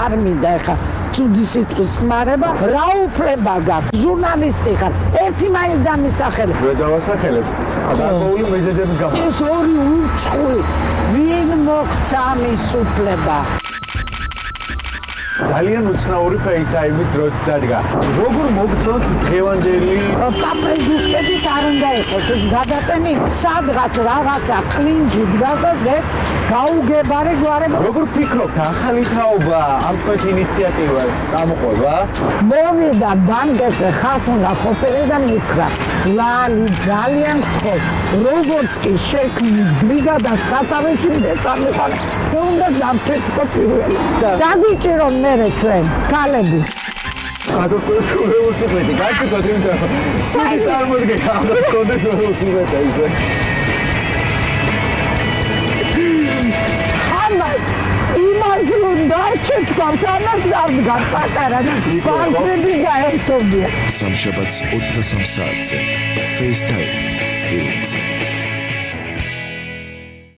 არ მინდა ეხა ცუდი სიტყვის ხმარება, რა უფლება გაქვს? ჟურნალისტი ხარ, ერთი მაინც დამისახელებ. ვერ დავასახელებ. გარკვეული მიზეზების გამო. ეს ორი უცხო, ვინ მოგცა ამის უფლება? ძალიან უცნაური FaceTime-ის დროც დადგა. როგორ მოგწონთ დღევანდელი კაპრიზუსკებით არ უნდა იყოს ეს გადატენი, სადღაც რაღაცა კლინჯი დგას და ზედ გაუგებარი გვარება. როგორ ფიქრობთ, ახალი თაობა ამ თქვენს ინიციატივას წამოყვება? მოვიდა ბანკეთზე ხალხუნა ყოფილი და მითხრა, ლალი ძალიან გთხოვ, როგორც კი შექმნის ბრიგადა სათავეში მეწამიყარე. უნდა დამჭირდა პირველი. დაგვიჭირო მერე ჩვენ, ქალები. ხათო თქვენს ველოსიპედი, გაიგეთ იმიტომ რომ ცუდი წარმოდგენა აღარ გქონდეთ ველოსიპედი ისე. იმას რომ დარჩეთ, ამას დავდგარ პატარა და ბანკები გაერთობია. სამშაბათს 23 საათზე FaceTime ფილმზე.